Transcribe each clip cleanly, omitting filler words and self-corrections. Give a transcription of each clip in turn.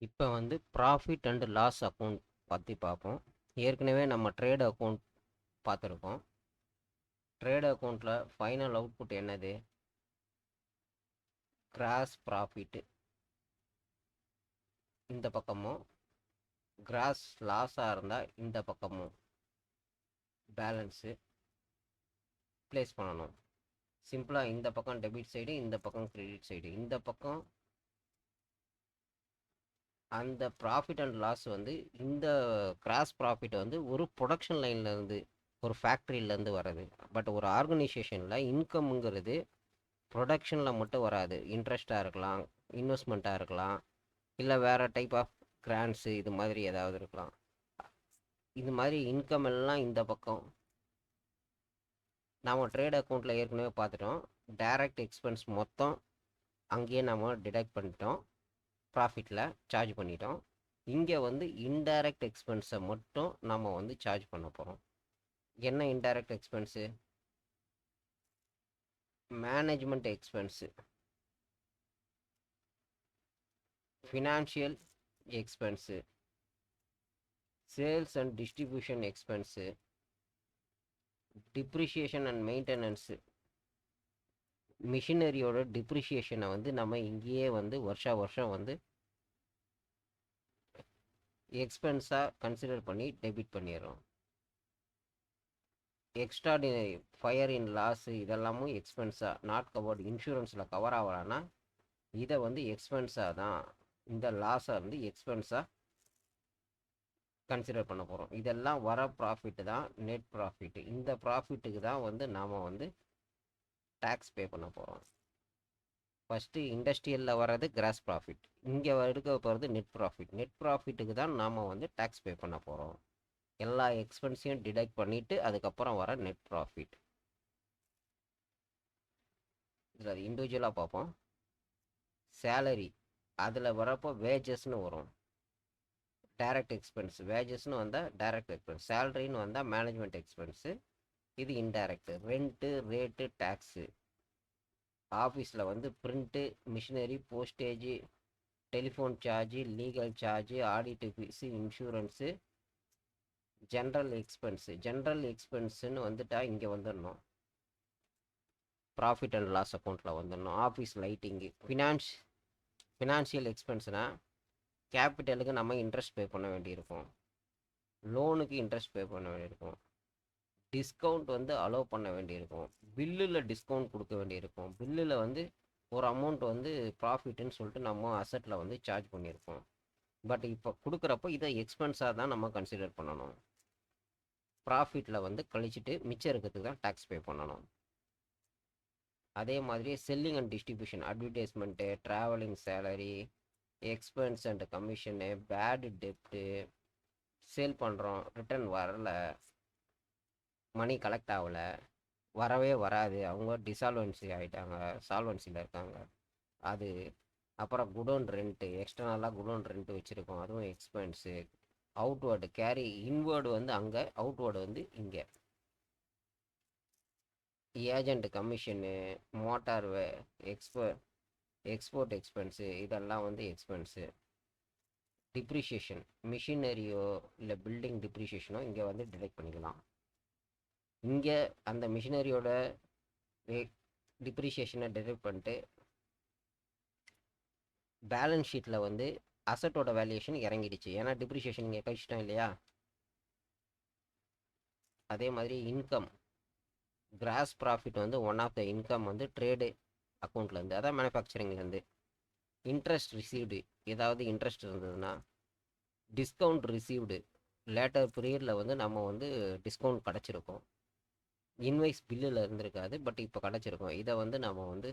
இப்போ வந்து profit and loss account பற்றி பார்ப்போம். ஏற்கனவே நம்ம ட்ரேட் அக்கௌண்ட் பார்த்துருக்கோம். ட்ரேட் அக்கௌண்ட்டில் ஃபைனல் அவுட்புட் என்னது? கிராஸ் ப்ராஃபிட்டு இந்த பக்கமும், கிராஸ் லாஸாக இருந்தால் இந்த பக்கமும் பேலன்ஸு ப்ளேஸ் பண்ணணும். சிம்பிளாக இந்த பக்கம் டெபிட் சைடு, இந்த பக்கம் கிரெடிட் சைடு. இந்த பக்கம் அந்த ப்ராஃபிட் அண்ட் லாஸ் வந்து இந்த கிராஸ் ப்ராஃபிட் வந்து ஒரு ப்ரொடக்ஷன் லைன்லேருந்து, ஒரு ஃபேக்ட்ரியிலேருந்து வர்றது. பட் ஒரு ஆர்கனைசேஷனில் இன்கம்ங்கிறது ப்ரொடக்ஷனில் மட்டும் வராது. இன்ட்ரெஸ்ட்டாக இருக்கலாம், இன்வெஸ்ட்மெண்ட்டாக இருக்கலாம், இல்லை வேறு டைப் ஆஃப் கிராண்ட்ஸு இது மாதிரி ஏதாவது இருக்கலாம். இது மாதிரி இன்கம் எல்லாம் இந்த பக்கம் நாம் ட்ரேட் அக்கௌண்ட்டில் ஏற்கனவே பார்த்துட்டோம். டைரக்ட் எக்ஸ்பென்ஸ் மொத்தம் அங்கேயே நம்ம டிடக்ட் பண்ணிட்டோம், ப்ராஃபிட்டில் சார்ஜ் பண்ணிட்டோம். இங்கே வந்து இன்டைரக்ட் எக்ஸ்பென்ஸை மட்டும் நம்ம வந்து சார்ஜ் பண்ண போகிறோம். என்ன indirect expense? Management expense, financial expense, sales and distribution expense, depreciation and maintenance. மிஷினரியோட டிப்ரிஷியேஷனை வந்து நம்ம இங்கேயே வந்து வருஷம் வந்து எக்ஸ்பென்ஸாக கன்சிடர் பண்ணி டெபிட் பண்ணிடுறோம். எக்ஸ்ட்ராடினரி ஃபயர் இன் லாஸு இதெல்லாமும் எக்ஸ்பென்ஸாக நாட் கவர்டு, இன்சூரன்ஸில் கவர் ஆகலான்னா இதை வந்து எக்ஸ்பென்ஸாக தான், இந்த லாஸை வந்து எக்ஸ்பென்ஸாக கன்சிடர் பண்ண போகிறோம். இதெல்லாம் வர ப்ராஃபிட்டு தான் நெட் ப்ராஃபிட்டு. இந்த ப்ராஃபிட்டுக்கு தான் வந்து நாம் வந்து டேக்ஸ் பே பண்ண போகிறோம். ஃபஸ்ட்டு இண்டஸ்ட்ரியலில் வர்றது கிராஸ் ப்ராஃபிட், இங்கே எடுக்க போகிறது நெட் ப்ராஃபிட். நெட் ப்ராஃபிட்டுக்கு தான் நாம் வந்து டேக்ஸ் பே பண்ண போகிறோம். எல்லா எக்ஸ்பென்ஸையும் டிடக்ட் பண்ணிவிட்டு அதுக்கப்புறம் வர நெட் ப்ராஃபிட். இதில் அது இண்டிவிஜுவலாக பார்ப்போம். சேலரி, அதில் வரப்போ வேஜஸ்னு வரும். டைரக்ட் எக்ஸ்பென்ஸ், வேஜஸ்னு வந்தால் டைரக்ட் எக்ஸ்பென்ஸ், சேலரின்னு வந்தால் மேனேஜ்மெண்ட் எக்ஸ்பென்ஸு, இது இன்டைரக்டு. Rent, rate, tax. ஆஃபீஸில் வந்து print, machinery, postage, telephone charge, legal charge, audit fees, insurance, general expense. General எக்ஸ்பென்ஸுன்னு வந்துட்டால் இங்கே வந்துடணும், ப்ராஃபிட் அண்ட் லாஸ் அக்கௌண்ட்டில் வந்துடணும். Office lighting. ஃபினான்ஷியல் எக்ஸ்பென்ஸ்னால் கேபிட்டலுக்கு நம்ம இன்ட்ரெஸ்ட் பே பண்ண வேண்டியிருக்கும், லோனுக்கு இன்ட்ரெஸ்ட் பே பண்ண வேண்டியிருக்கும், டிஸ்கவுண்ட் வந்து அலோவ் பண்ண வேண்டியிருக்கும், பில்லில் டிஸ்கவுண்ட் கொடுக்க வேண்டியிருக்கும், பில்லில் வந்து ஒரு அமௌண்ட் வந்து ப்ராஃபிட்டுன்னு சொல்லிட்டு நம்ம அசட்டில் வந்து சார்ஜ் பண்ணியிருக்கோம். பட் இப்போ கொடுக்குறப்போ இதை எக்ஸ்பென்ஸாக தான் நம்ம கன்சிடர் பண்ணணும். ப்ராஃபிட்டில் வந்து கழிச்சிட்டு மிச்சம் இருக்கிறதுக்கு தான் டேக்ஸ் பே பண்ணணும். அதே மாதிரி selling and distribution, advertisement, travelling salary, expense and commission, bad டெப்ட்டு, சேல் பண்ணுறோம், ரிட்டர்ன் வரல, மணி கலெக்ட் ஆகலை, வரவே வராது, அவங்க டிசால்வன்சி ஆகிட்டாங்க, சால்வன்சியில் இருக்காங்க, அது. அப்புறம் குடோன் ரெண்ட்டு, எக்ஸ்டர்னலாக குடோன் ரெண்ட்டு வச்சுருக்கோம், அதுவும் எக்ஸ்பென்ஸு. அவுட்வேர்டு கேரி, இன்வேர்டு வந்து அங்கே, அவுட்வேர்டு வந்து இங்கே. Agent commission, motor export expense, இதெல்லாம் வந்து எக்ஸ்பென்ஸு. டிப்ரிஷியேஷன், மிஷினரியோ இல்லை பில்டிங் டிப்ரிஷியேஷனோ இங்கே வந்து டிடெக்ட் பண்ணிக்கலாம். இங்கே அந்த மிஷினரியோட டிப்ரிஷியேஷனை டிடெக்ட் பண்ணிட்டு பேலன்ஸ் ஷீட்டில் வந்து அசட்டோட வேல்யூஷன் இறங்கிடுச்சு, ஏன்னா டிப்ரிஷியேஷன் இங்கே கழிச்சிட்டோம் இல்லையா. அதே மாதிரி இன்கம், கிராஸ் ப்ராஃபிட் வந்து ஒன் ஆஃப் த இன்கம் வந்து ட்ரேடு அக்கௌண்ட்லேருந்து, அதான் மேனுஃபேக்சரிங்லேருந்து. இன்ட்ரெஸ்ட் ரிசீவ்டு, ஏதாவது இன்ட்ரெஸ்ட் இருந்ததுன்னா. டிஸ்கவுண்ட் ரிசீவ்டு, லேட்டர் பீரியடில் வந்து நம்ம வந்து டிஸ்கவுண்ட் கிடச்சிருக்கோம், இன்வைஸ் பில்லில் இருந்திருக்காது, பட் இப்போ கிடச்சிருக்கோம், இதை வந்து நம்ம வந்து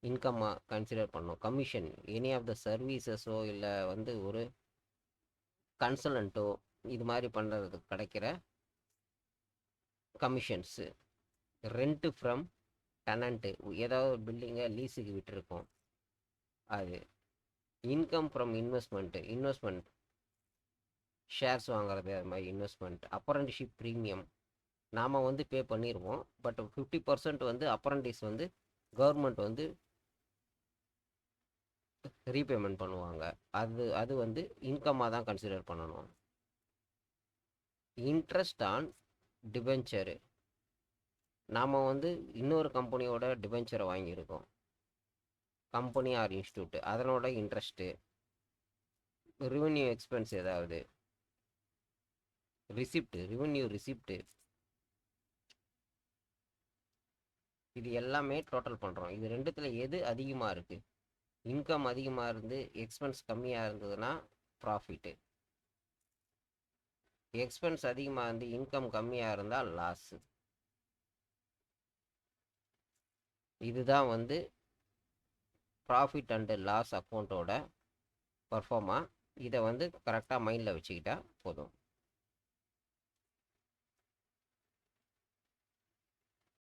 இன்கம்மாக கன்சிடர் பண்ணோம். கமிஷன், எனி ஆஃப் த சர்வீசஸோ இல்லை வந்து ஒரு கன்சல்டண்ட்டோ இது மாதிரி பண்ணுறதுக்கு கிடைக்கிற கமிஷன்ஸு. ரெண்ட்டு ஃப்ரம் டெனண்ட்டு, ஏதாவது ஒரு பில்டிங்கை லீஸுக்கு விட்டுருக்கோம், அது. இன்கம் ஃப்ரம் இன்வெஸ்ட்மெண்ட் ஷேர்ஸ் வாங்குறது, அது மாதிரி இன்வெஸ்ட்மெண்ட். அப்ரண்டிஷிப் ப்ரீமியம் நாம் வந்து பே பண்ணிடுவோம், பட் 50% வந்து அப்ரண்டிஸ் வந்து கவர்மெண்ட் வந்து ரீபேமெண்ட் பண்ணுவாங்க. அது வந்து இன்கம்மாக தான் கன்சிடர் பண்ணணும். இன்ட்ரெஸ்ட் ஆன் டிபென்ச்சரு, நாம் வந்து இன்னொரு கம்பெனியோட டிபென்ச்சரை வாங்கியிருக்கோம், கம்பெனி ஆர் இன்ஸ்டியூட், அதனோட இன்ட்ரெஸ்ட்டு, ரெவென்யூ எக்ஸ்பென்ஸ் ஏதாவது, ரெவென்யூ ரிசிப்ட்டு, இது எல்லாமே டோட்டல் பண்ணுறோம். இது ரெண்டுத்தில் எது அதிகமாக இருக்குது? இன்கம் அதிகமாக இருந்து எக்ஸ்பென்ஸ் கம்மியாக இருந்ததுன்னா ப்ராஃபிட்டு, எக்ஸ்பென்ஸ் அதிகமாக இருந்து இன்கம் கம்மியாக இருந்தால் லாஸு. இதுதான் வந்து ப்ராஃபிட் அண்டு லாஸ் அக்கௌண்ட்டோட பர்ஃபார்மா. இதை வந்து கரெக்டாக மைண்டில் வச்சுக்கிட்டா போதும்.